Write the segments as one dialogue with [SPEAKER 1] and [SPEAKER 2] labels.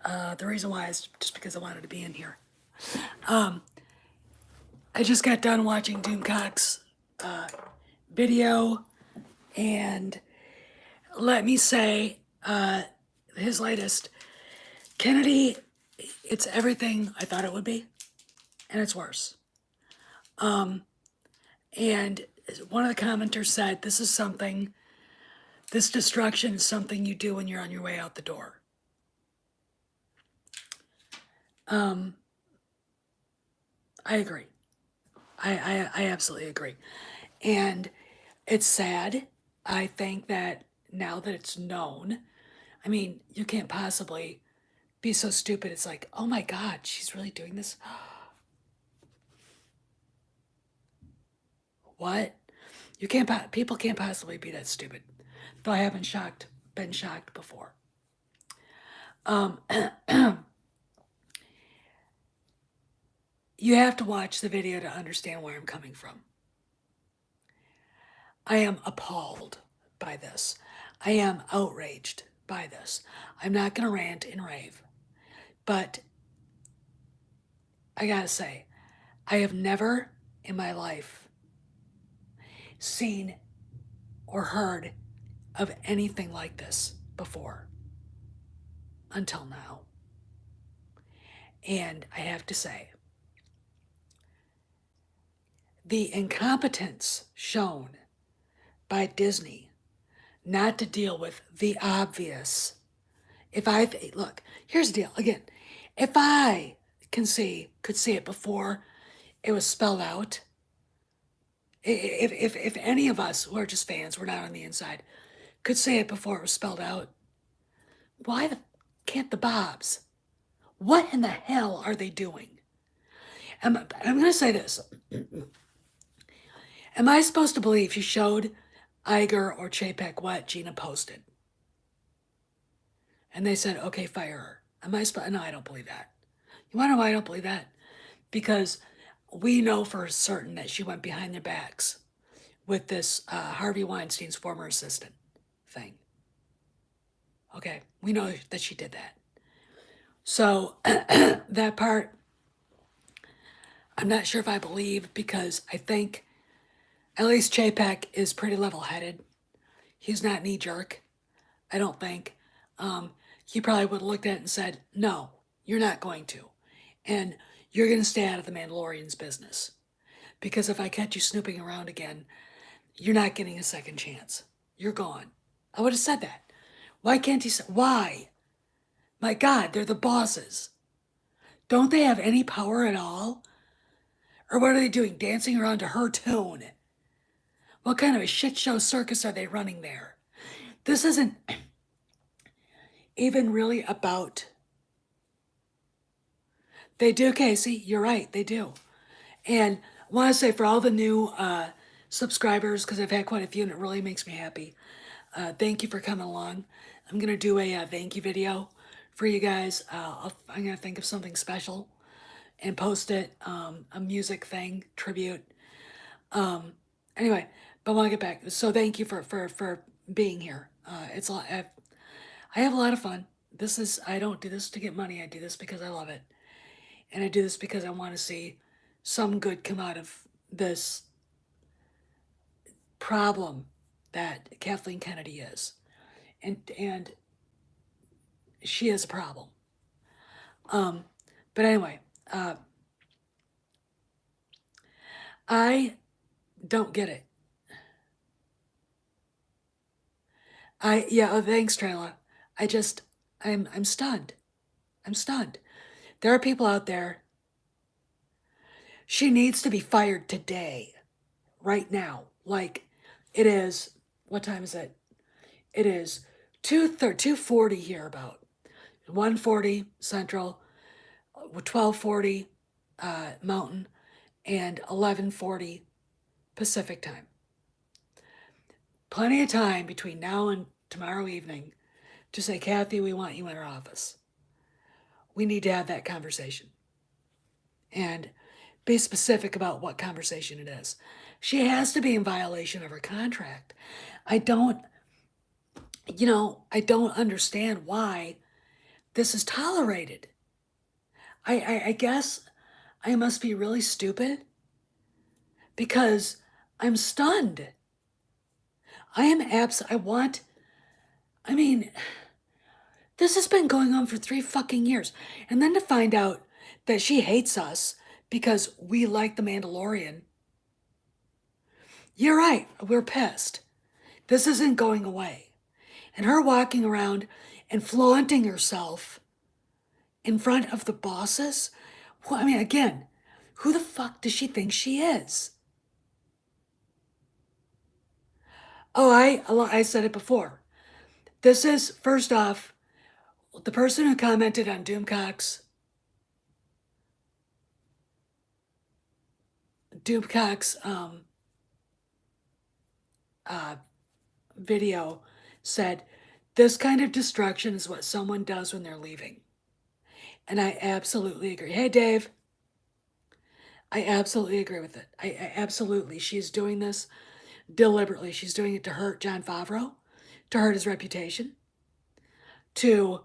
[SPEAKER 1] The reason why is just because I wanted to be in here. I just got done watching Doomcock's video, and let me say, his latest, Kennedy, it's everything I thought it would be, and it's worse. And one of the commenters said, this destruction is something you do when you're on your way out the door. I agree. I absolutely agree. And it's sad. I think that now that it's known, I mean, you can't possibly be so stupid. It's like, oh my God, she's really doing this? What? People can't possibly be that stupid. Though I haven't been shocked before. You have to watch the video to understand where I'm coming from. I am appalled by this. I am outraged by this. I'm not going to rant and rave, but I gotta say, I have never in my life seen or heard of anything like this before until now. And I have to say, the incompetence shown by Disney not to deal with the obvious. Look, here's the deal again. If I could see it before it was spelled out, if any of us who are just fans, we're not on the inside, could say it before it was spelled out, why can't the Bobs? What in the hell are they doing? I'm going to say this. Am I supposed to believe she showed Iger or Chapek what Gina posted? And they said, okay, fire her. No, I don't believe that. You want to know why I don't believe that? Because we know for certain that she went behind their backs with this Harvey Weinstein's former assistant thing. Okay, we know that she did that. So that part, I'm not sure if I believe, because I think at least Chapek is pretty level-headed. He's not knee-jerk, I don't think. He probably would have looked at it and said, no, you're not going to. And you're going to stay out of the Mandalorian's business. Because if I catch you snooping around again, you're not getting a second chance. You're gone. I would have said that. Why can't he say, why? My God, they're the bosses. Don't they have any power at all? Or what are they doing, dancing around to her tune? What kind of a shit show circus are they running there? This isn't even really about... They do, Casey, you're right, they do. And I want to say for all the new subscribers, because I've had quite a few and it really makes me happy, thank you for coming along. I'm going to do a thank you video for you guys. I'm going to think of something special and post it, a music thing, tribute. Anyway, but I want to get back. So thank you for being here. It's a lot. I have a lot of fun. I don't do this to get money. I do this because I love it. And I do this because I want to see some good come out of this problem that Kathleen Kennedy is. And she is a problem. But anyway, I don't get it. Thanks, Trayla. I'm stunned. I'm stunned. There are people out there. She needs to be fired today, right now. Like, it is, what time is it? It is 2:40 here about. 1:40 Central, 12:40 Mountain, and 11:40 Pacific time. Plenty of time between now and tomorrow evening to say, Kathy, we want you in our office. We need to have that conversation. And be specific about what conversation it is. She has to be in violation of her contract. I don't understand why this is tolerated. I guess I must be really stupid because I'm stunned. I mean, this has been going on for 3 fucking years. And then to find out that she hates us because we like The Mandalorian. You're right, we're pissed. This isn't going away. And her walking around and flaunting herself in front of the bosses. Well, I mean, again, who the fuck does she think she is? Oh, I said it before. This is, first off, the person who commented on Doomcock's uh, video said, this kind of destruction is what someone does when they're leaving. And I absolutely agree. Hey, Dave. I absolutely agree with it. I absolutely. She's doing this deliberately. She's doing it to hurt Jon Favreau, to hurt his reputation, to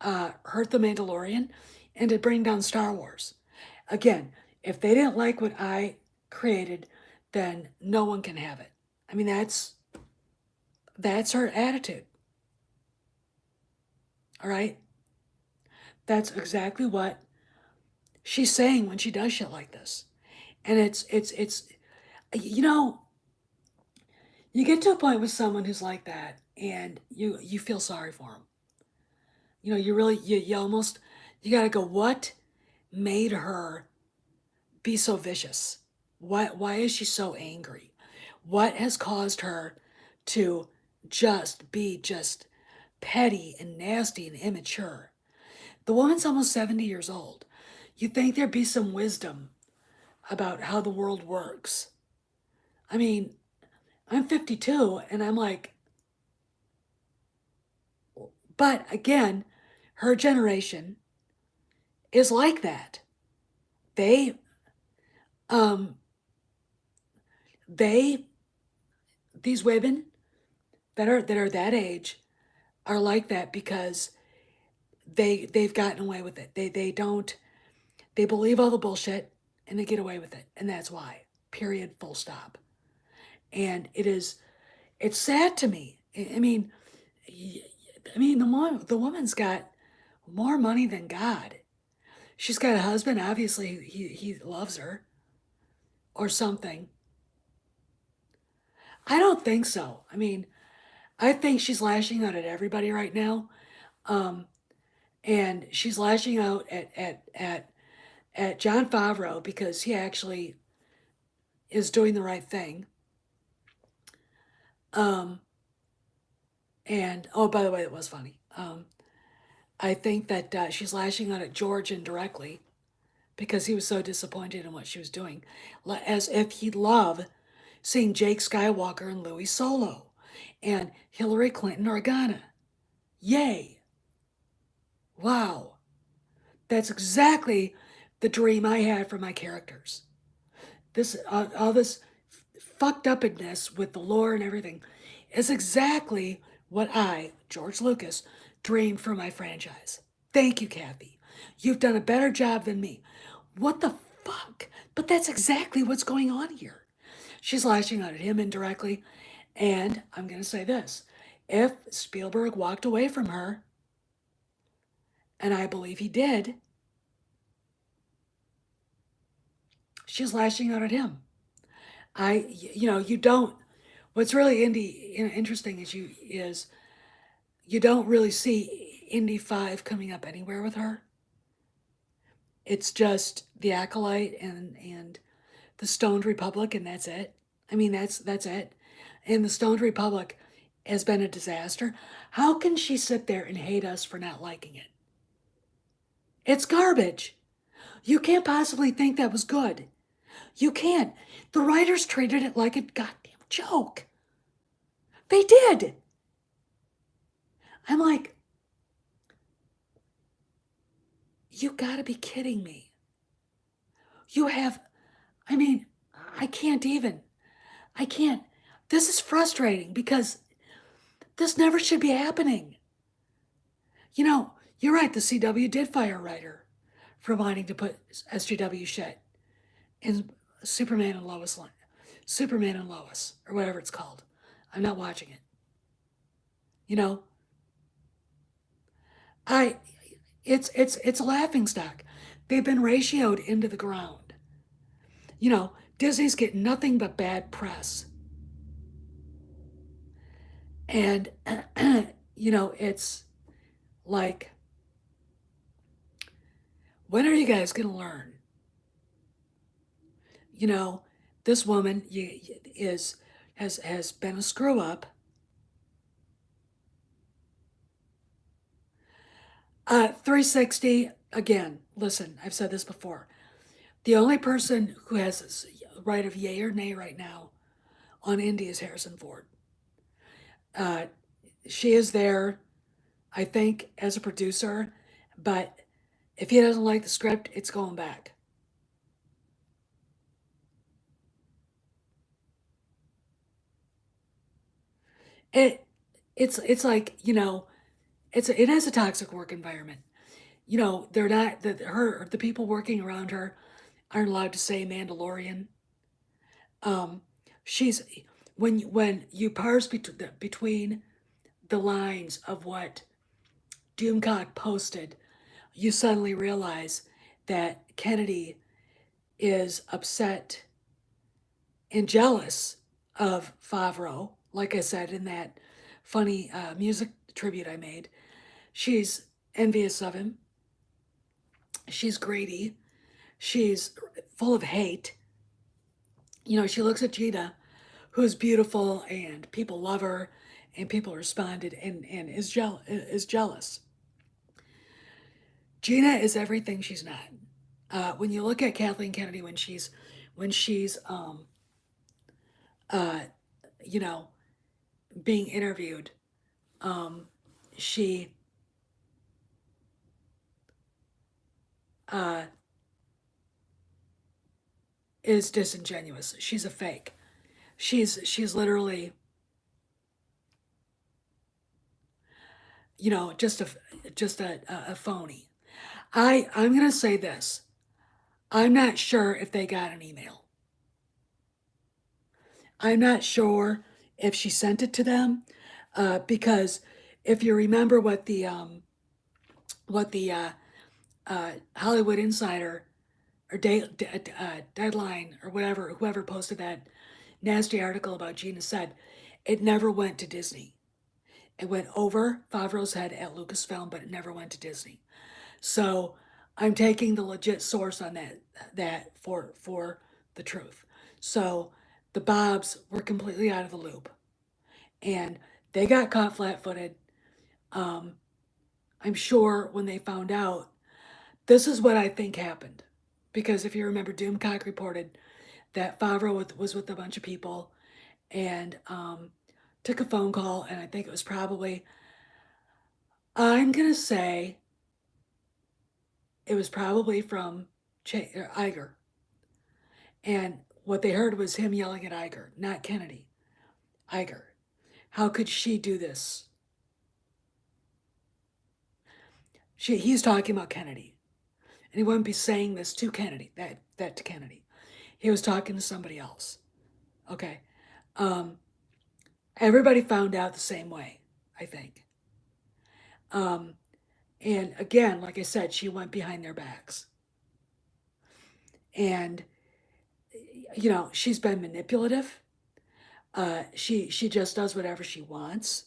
[SPEAKER 1] hurt The Mandalorian, and to bring down Star Wars. Again, if they didn't like what I created, then no one can have it. I mean, that's her attitude. All right? That's exactly what she's saying when she does shit like this. And it's you know, you get to a point with someone who's like that and you feel sorry for them. You know, you really you almost you got to go, what made her be so vicious? Why is she so angry? What has caused her to be petty and nasty and immature? The woman's almost 70 years old. You'd think there'd be some wisdom about how the world works. I mean, I'm 52 and I'm like, but again, her generation is like that. They, um, they, these women that are that age are like that because they've gotten away with it. They believe all the bullshit and they get away with it. And that's why, period, full stop. And it's sad to me. I mean, the woman's got more money than God. She's got a husband, obviously he loves her or something. I don't think so. I mean, I think she's lashing out at everybody right now. And she's lashing out at Jon Favreau because he actually is doing the right thing. And oh, by the way, it was funny. I think that she's lashing out at George indirectly because he was so disappointed in what she was doing, as if he'd love seeing Jake Skywalker and Louis Solo and Hillary Clinton Organa. Yay. Wow. That's exactly the dream I had for my characters. This all this fucked upness with the lore and everything is exactly what I, George Lucas, dreamed for my franchise. Thank you, Kathy. You've done a better job than me. What the fuck? But that's exactly what's going on here. She's lashing out at him indirectly. And I'm going to say this. If Spielberg walked away from her, and I believe he did, she's lashing out at him. You don't, what's really interesting is you don't really see Indy 5 coming up anywhere with her. It's just The Acolyte and the Stoned Republic, and that's it. I mean, that's it. And the Stoned Republic has been a disaster. How can she sit there and hate us for not liking it? It's garbage. You can't possibly think that was good. You can't. The writers treated it like a goddamn joke. They did. I'm like, you gotta be kidding me. I can't. This is frustrating because this never should be happening. You know, You're right, the CW did fire a writer for wanting to put SJW shit in Superman and Lois, Superman and Lois, or whatever it's called. I'm not watching it. You know, I, it's a laughing stock. They've been ratioed into the ground. You know, Disney's getting nothing but bad press, and you know, it's like, when are you guys gonna learn? You know, this woman is has been a screw up. 360 again. Listen, I've said this before. The only person who has a right of yay or nay right now on Indy is Harrison Ford. Uh, she is there, I think, as a producer, but if he doesn't like the script, it's going back. It it's like, you know, it has a toxic work environment. You know, they're not the people working around her aren't allowed to say Mandalorian. Um, she's when you parse between the lines of what Doomcock posted, you suddenly realize that Kennedy is upset and jealous of Favreau. Like I said in that funny music tribute I made, she's envious of him. She's greedy. She's full of hate. You know, she looks at Gina, who's beautiful and people love her and people responded, and is jealous. Gina is everything she's not. When you look at Kathleen Kennedy when she's uh, you know, being interviewed, um, she uh, is disingenuous. She's a fake. She's literally, you know, just a phony. I'm gonna say this. I'm not sure if they got an email. I'm not sure if she sent it to them, because if you remember what the Hollywood Insider or Deadline or whatever, whoever posted that nasty article about Gina said, it never went to Disney. It went over Favreau's head at Lucasfilm, but it never went to Disney. So I'm taking the legit source on that for the truth. So the Bobs were completely out of the loop, and they got caught flat-footed. Um, I'm sure when they found out, this is what I think happened, because if you remember, Doomcock reported that Favreau was with a bunch of people and took a phone call, and I think it was probably, I'm gonna say, it was probably from Iger. And what they heard was him yelling at Iger, not Kennedy. Iger. How could she do this? He's talking about Kennedy. And he wouldn't be saying this to Kennedy, that to Kennedy. He was talking to somebody else. Okay. Um, everybody found out the same way, I think. Um, and again, like I said, she went behind their backs. And, you know, she's been manipulative. She just does whatever she wants.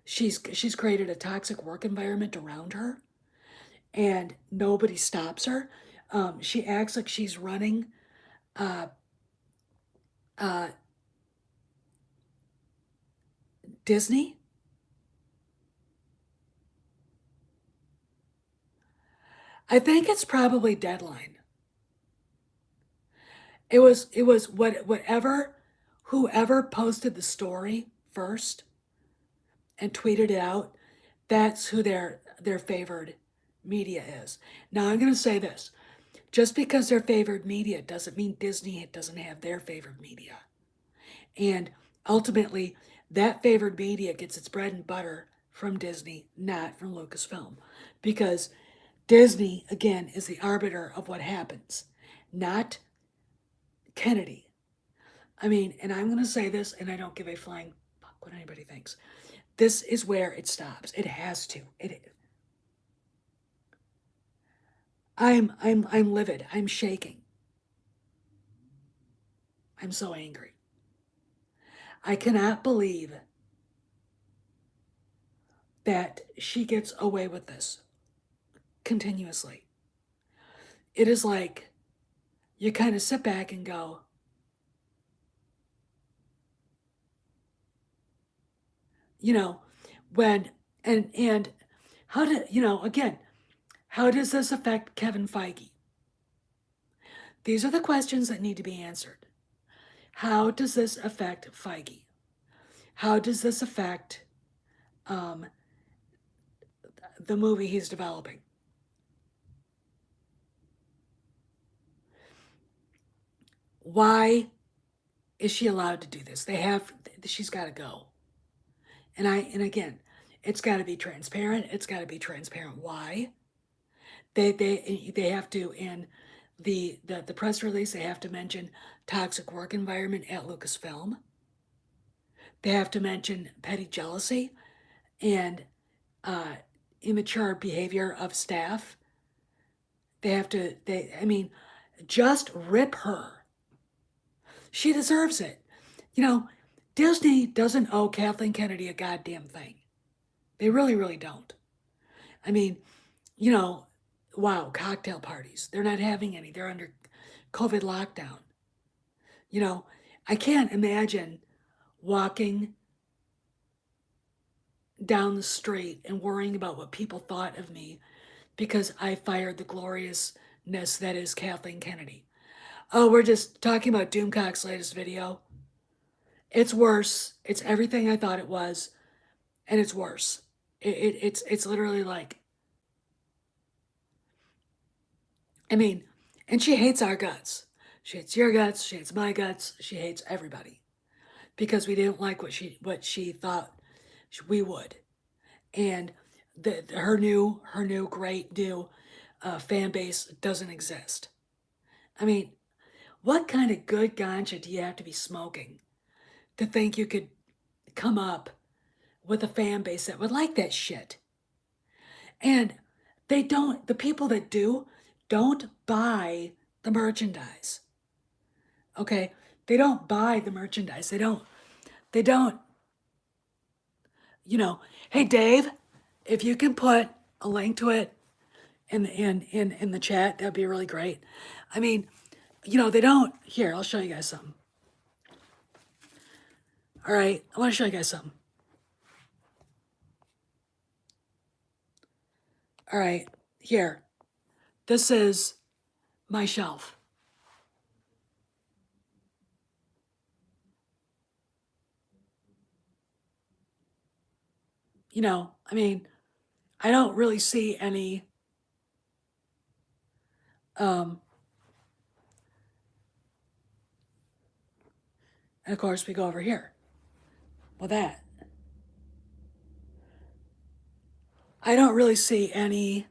[SPEAKER 1] She's created a toxic work environment around her, and nobody stops her. She acts like she's running uh, uh, Disney. I think it's probably Deadline. It was whatever, whoever posted the story first and tweeted it out. That's who their favored media is. Now I'm going to say this: just because they're favored media doesn't mean Disney doesn't have their favored media. And ultimately, that favored media gets its bread and butter from Disney, not from Lucasfilm. because Disney, again, is the arbiter of what happens, not Kennedy. I mean, and I'm going to say this, and I don't give a flying fuck what anybody thinks. This is where it stops. It has to. I'm livid. I'm shaking. I'm so angry. I cannot believe that she gets away with this continuously. It is like you kind of sit back and go, when and how did again, how does this affect Kevin Feige? These are the questions that need to be answered. How does this affect Feige? How does this affect um, the movie he's developing? Why is she allowed to do this? She's got to go. And again, it's got to be transparent. It's got to be transparent. Why? They have to, in the press release, they have to mention toxic work environment at Lucasfilm. They have to mention petty jealousy and immature behavior of staff. I mean, just rip her. She deserves it. Disney doesn't owe Kathleen Kennedy a goddamn thing. They really, really don't. I mean, wow, cocktail parties. They're not having any. They're under COVID lockdown. I can't imagine walking down the street and worrying about what people thought of me because I fired the gloriousness that is Kathleen Kennedy. Oh, we're just talking about Doomcock's latest video. It's worse. It's everything I thought it was, and it's worse. It's literally like, I mean, and she hates our guts. She hates your guts. She hates my guts. She hates everybody because we didn't like what she thought we would, and her new great new fan base doesn't exist. I mean, what kind of good ganja do you have to be smoking to think you could come up with a fan base that would like that shit? And the people that don't buy the merchandise. Okay? They don't buy the merchandise. They don't, hey Dave, if you can put a link to it in the chat, that'd be really great. I mean, they don't. Here, I'll show you guys something. All right, I want to show you guys something. All right, here. This is my shelf. I mean, I don't really see any and of course we go over here. Well, that. I don't really see anybody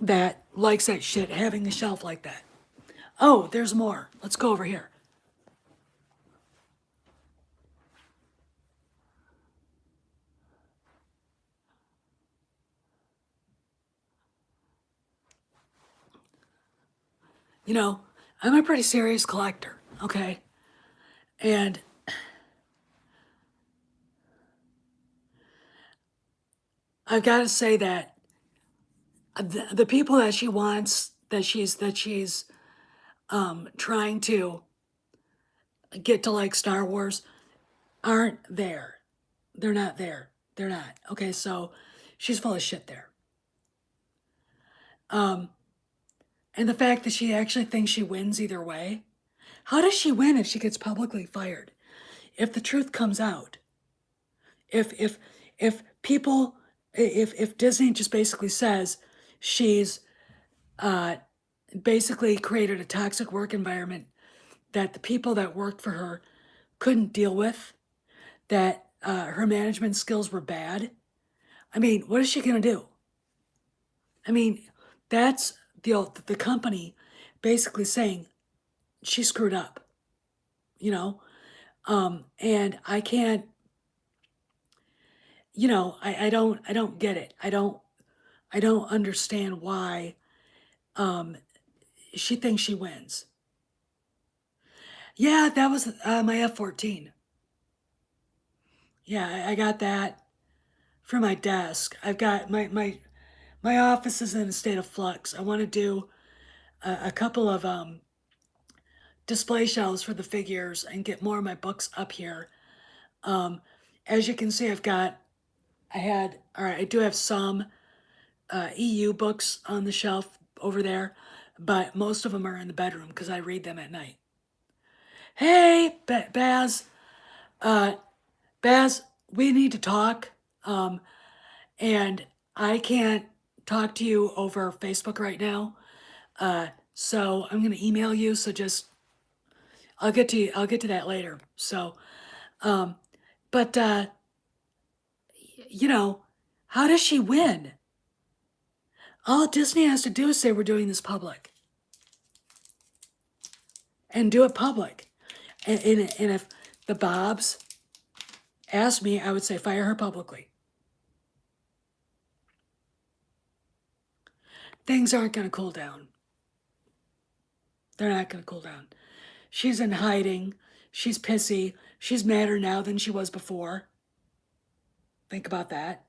[SPEAKER 1] that likes that shit having a shelf like that. Oh, there's more. Let's go over here. I'm a pretty serious collector, okay? And I've got to say that the people that she wants, that she's trying to get to like Star Wars, aren't there. They're not there. They're not. Okay, so she's full of shit there. And the fact that she actually thinks she wins either way. How does she win if she gets publicly fired? If the truth comes out? If people, if Disney just basically says she's basically created a toxic work environment that the people that worked for her couldn't deal with, that her management skills were bad. I mean, what is she going to do? I mean, that's the company basically saying she screwed up, you know? And I can't, I don't get it. I don't understand why um, she thinks she wins. Yeah, that was my F-14. Yeah, I got that for my desk. I've got my office is in a state of flux. I want to do a couple of display shelves for the figures and get more of my books up here. Um, as you can see, I do have some EU books on the shelf over there, but most of them are in the bedroom because I read them at night. Hey, Baz, uh, Baz, we need to talk. Um, and I can't talk to you over Facebook right now. So I'm gonna email you. So just I'll get to you. I'll get to that later. So, um, but you know, how does she win? All Disney has to do is say we're doing this public and do it public. And if the Bobs asked me, I would say fire her publicly. Things aren't going to cool down. They're not going to cool down. She's in hiding. She's pissy. She's madder now than she was before. Think about that.